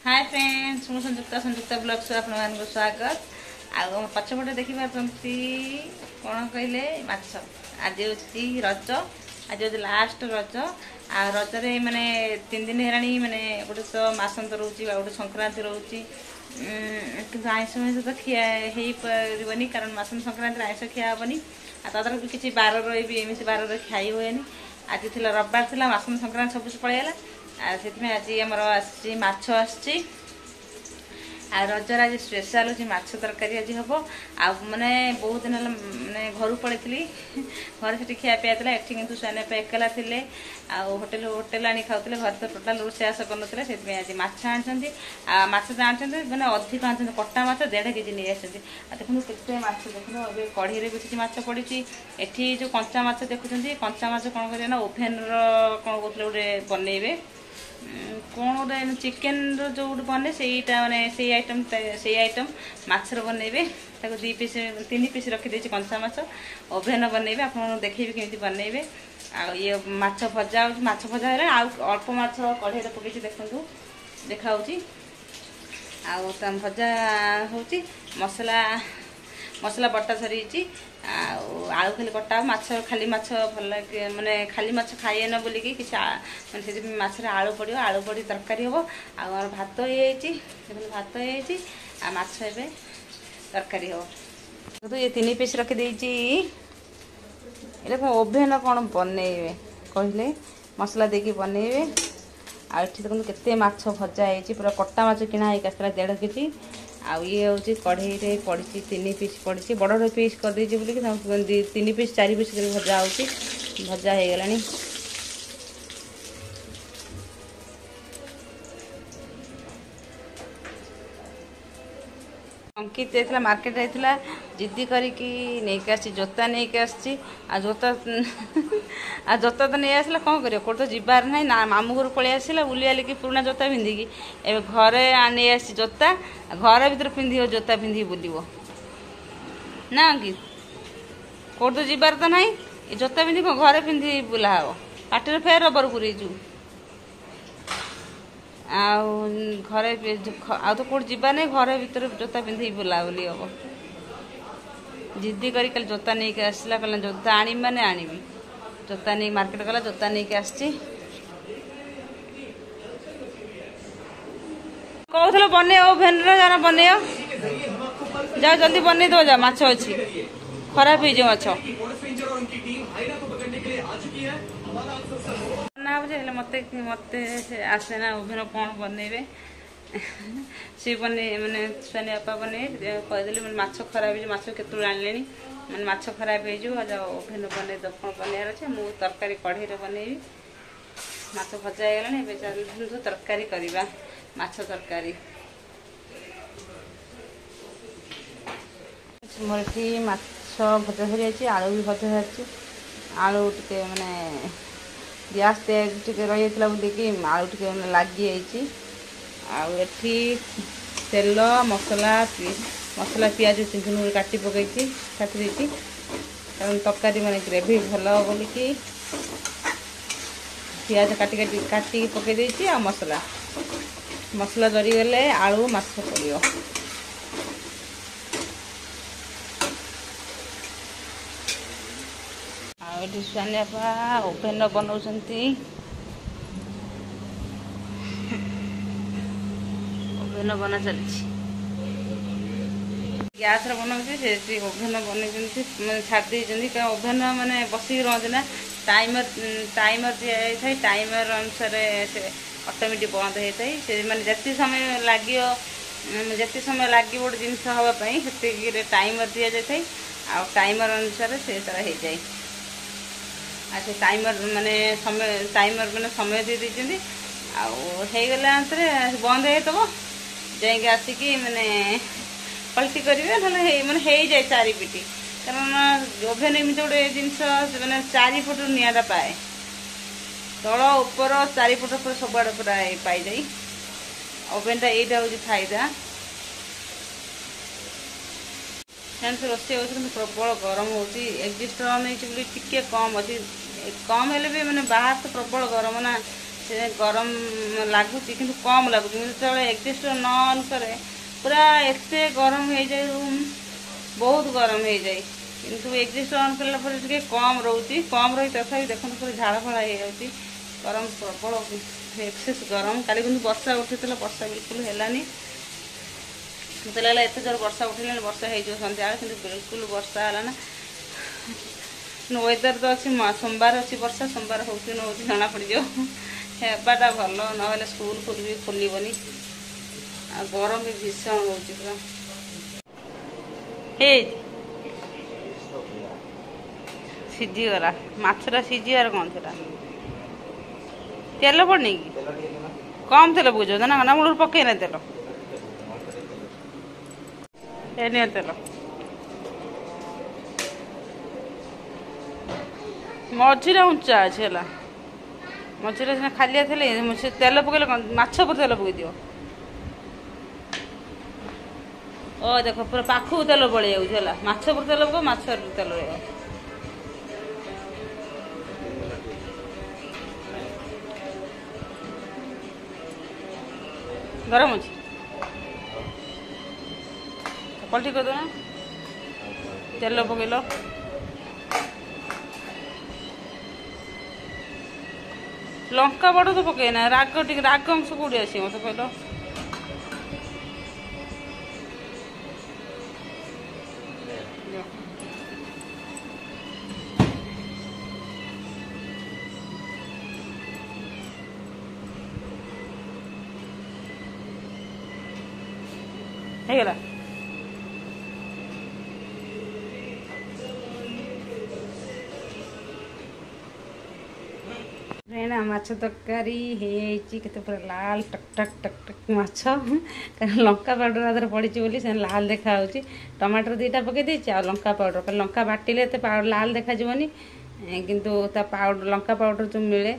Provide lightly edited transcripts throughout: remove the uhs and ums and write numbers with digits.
Hi friends मु संयुक्ता संयुक्ता blog से आपन स्वागत। आ पछपटे देखिए कौन कहले माछ आज हूँ रज आज हूँ लास्ट रज आ रजरे माने 3 दिन है माने गोटे तो मासंत रोचे गोटे संक्रांति रोचे कि आइष मिष तो खिया हो पारनि कारण मासंत संक्रांति आइष खिया हेनी आदर भी किसी बार रही एमती बार खाई हुए आज थी रविवार थी मासंत संक्रांति सब पलैला से आज आमर आछ आसी रजर आज स्पेशल हूँ माछ तरकारी आज हम आ मैंने बहुत दिन मैंने घर पड़े घर से खियापिया एटी कि स्वाने एकला थे होटेल होटेल आनी खाते घर तो टोटाल रोषेस कर आज माछ आनी माछ आनी मैंने अधिक आनी कटा माछ 1.5 केजी नहीं आसती देखो केते माछ देखो कढ़ी भी किसी माछ पड़ी एटी जो कंचा माछ देखुं कंचा माछ कौन करें ओभेन कौन कहते गोटे बनइबे कौन गोटे चिकेन जो बने से माने से आइटम माछर बनइबे 2 पीस 3 पीस रखी कंचा माछ ओभेन बनइबे आप देखेबे केमती बनइबे आ ये माछ भजा माछ भजा है अल्प माछ कढ़े पकई देखु देखा भजा हो मसला मसला बटा सरी आलू खाली कटा माछ खाली माछ भल लगे माने खाली माछ खाए न बोलिकी किसी माने से माछरे आलू पड़ो आलू पड़ी तरकारी हम आ भात ये भात ये माछ ए तरकारी हम तो ये 3 पीस रखी ये ओभेन कौन बनइबे कहले मसला देकी बनइबे आ देखो केते माछ भजा है पूरा कटा माछ किना 1.5 केजी आ ये हूँ कढ़ई पड़ी 3 पीस पड़ी बड़ पीस कर 3 पीस 4 पीस कर भजा हो भजा हो गला अंकित जाइला मार्केट जाइला जिद्दी करके जोता नहीं आसी जोता आ जोता तो नहीं आसला कौन कर तो जीवार ना ना मामू घर पलि आसला बुली कि पुराना जोता पिंधिकी ए घरे नहीं आसी जोता घर भर पिंध जोता पिंधि बुल ना अंकित कौट तो जीवार तो ना जोता पिंधि घरे पिंधि बुला हे पाटे फेर रबर पूरेजु घरे आ तो कौट जीवा नहीं घर भर जोता पिंधि बुला बुली हम जिद्दी करी कल जोता नहीं आसला कहला जोता आनी माने आनीबी जोता नहीं मार्केट गला जोता नहीं आसी कहूल बन ओभेन जाना बन जाओ जल्दी बन दो जा माछ अच्छी खराब हो माछ ना बुझे मत मत आसे ना ओभेन कौन बनइबे सी बने मैंने स्वानी बापा बने कहीदेली मैंने माछ खराब हो माछ केतु आने मैंने माछ खराब हो ओभेन बन कौन बनइबार अच्छे मुझे तरकारी कढ़ई बनइबी माछ भजा हो चलू तरकारी करवा माछ तरकारी मोर ये माछ भजा सरी आलू भी भजा सरी आलू टे माने गैस टे रही बोलिकी आलू टे लगी आठी तेल मसला मसला पियाज चुन काटी पकई काटी कारण तरकारी माने ग्रेवी भल बोलिकी पियाज काटी काटी काटी पकई आ मसला मसला जरीगले आलू माछ पड़ो आठी स्वानी बापा ओभेन बनाऊँगी ओभेन बना चली गैस बनाऊँगी से ओभेन बन छाड़ी ओभेन माने बसिक रही ना टाइमर टाइमर दिखाई टाइमर अनुसार से ऑटोमेटिक बंद होता है से माने जिते समय लगे जिते समय लगे गोटे जिनस हाँपाई से टाइमर दि जाए आ टाइमर अनुसार से तरह हो जाए से टाइमर माने समय टाइमर माने समय दे दीजिए आगला बंद हो जाए आसिकी माने पलटी करेंगे ना माने हो जाए 4 पिटी कारण ओभेन एमती गोटे जिनस मैंने 4 फुट निआटा पाए तल उपर 4 फुट पर सबुआड़े पूरा पाई जाए ओभेनटा यहीटा हूँ फायदा से रोषे हो प्रबल गरम हो एक्जिस्टर नहीं टी कम अच्छी कम हेल्ले भी मैंने बाहर तो प्रबल गरम ना से गरम लगुच कि कम लगुच जो एग्जिस्टर न ऑन करे पूरा एते गरम हो जाए रूम बहुत गरम हो जाए किंतु एग्जिस्टर ऑन कला टे कम रोचे कम रही तथा देखो पूरा झाड़ फड़ा हो गरम प्रबल एक्सेस गरम काली कितु वर्षा उठी वर्षा बिल्कुल है मत लगे एत जोर वर्षा उठे वर्षा हो सन्ध्या कि बिल्कुल वर्षा है ना वेदर तो अच्छी सोमवार अच्छी वर्षा सोमवार हो जना पड़ जाटा भल ना स्कूल फुल भी खोलबनी आ गरम भी भीषण हो पूरा सीझीगला मछरा सीझार कौन था तेल पड़नी कि कम तेल बुझ ना ना मूल पकईना तेल तेल मझीरे उंचा अच्छे है मझीरे खालिया थे तेल पकड़े माछ पर तेल पकई दियो ओ देख पूरा पाखु तेल पड़े जाऊँ माछ पर तेल पक माछ तेल रहा गरम अच्छी पलटी कर दो ना तेल पकईल लंका बड़ तो पकईना राग राग अंश कौटी आस मत कहल ହେଇଗଲା ना माछ तरकारी के पूरा लाल टक टक टक टक माछ कारण लंका पाउडर आदर पड़ी बोली से लाल देखा टमाटर दीटा पकई देती आ लंका पाउडर कारण लंका बाटिले लाल देखा किंतु पाउडर लंका पाउडर जो मिले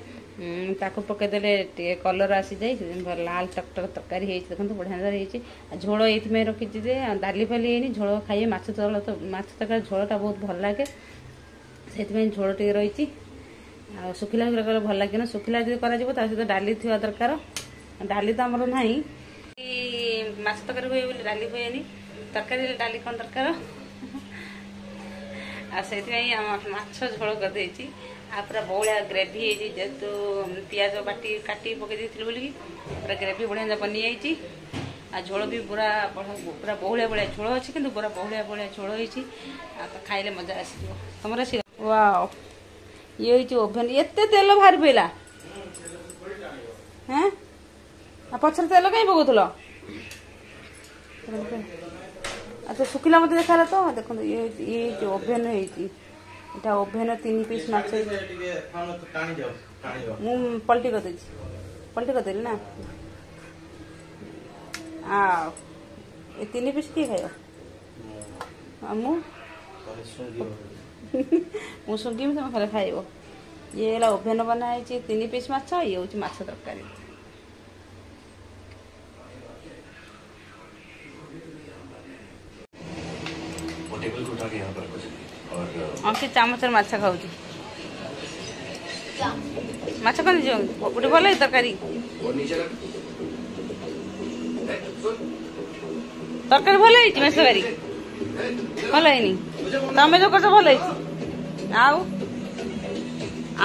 ताको पकईदे कलर आसी जाए लाल टक टक तरकारी देखो बढ़िया झोल ये रखी डाली फाली है झोल खाइए माछ तरकारी झोलटा बहुत भल लगे से झोल टे रही आ सुखिला सुखिला भल लगे ना सुखिला जो कर डाली थी दरकार डाली तो आमर ना माछ तरकारी हुए बोली डाली हुए तरकारी डाली कौन दरकार से माछ झोल कर आ पूरा बहुलिया ग्रेवी जेहेतु पियाज बाटी काटी पकई बोलिकी पूरा ग्रेवी बढ़िया बनी जाइए आ झोल भी पूरा पूरा बहुलिया बड़िया झोल अच्छी कि पूरा बहुलिया बड़िया झोल होती खाइले मजा आस तुम आस वाओ ये ओभेन एते तेल बाहरी पड़ा हैं पचर तेल कहीं पकाउल अच्छा सुखिला मत देखा तो देखो ये जो ओभेन है ओभेन 3 पीस माछ मु पलटी करदेली ना आ 3 पीस किए खाइब मु सुंगी तुम खाली खाइब ये है ओभेन बनाई 3 पीस माछ ये हूँ माछ तरकारी अंकित चामच माछ खाऊ माछ कौन गोटे भल है तरकारी तरकारी भल है माछ तरकारी भल है तमें जो कर भल है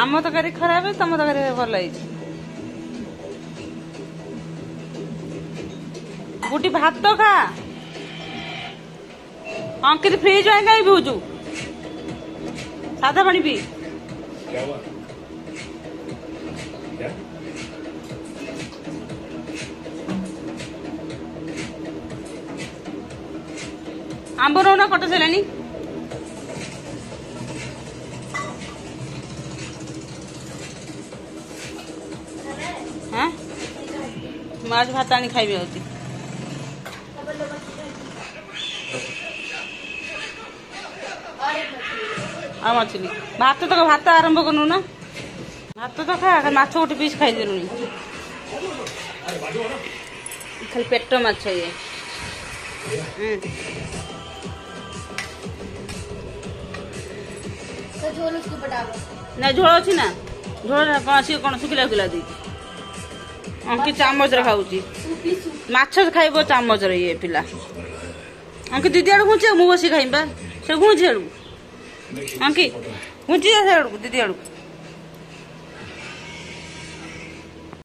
आम तरकारी खराब है तुम तरकारी भल है गुटी भात खा अंकित फ्रिज में कहीं पीऊचु सादा पानी पी आंब रोना कट सारे हाँ माछ भात आनी खाइबी होती मछली भात तो भात आरंभ करूँ ना भात तो खा माछ गोटे पीस खाईदेलु खाली पेट माछ ये ना झोल अच्छी ना झोल कौन सी कौन सुखिला सुखिला दी अंकित चामच खाऊ माछ खाइब चामच ये पिला अंकित दीदी आड़ घुंचे मु बस खाइबा से घुंचे अंकित घुंची जा दीदी आड़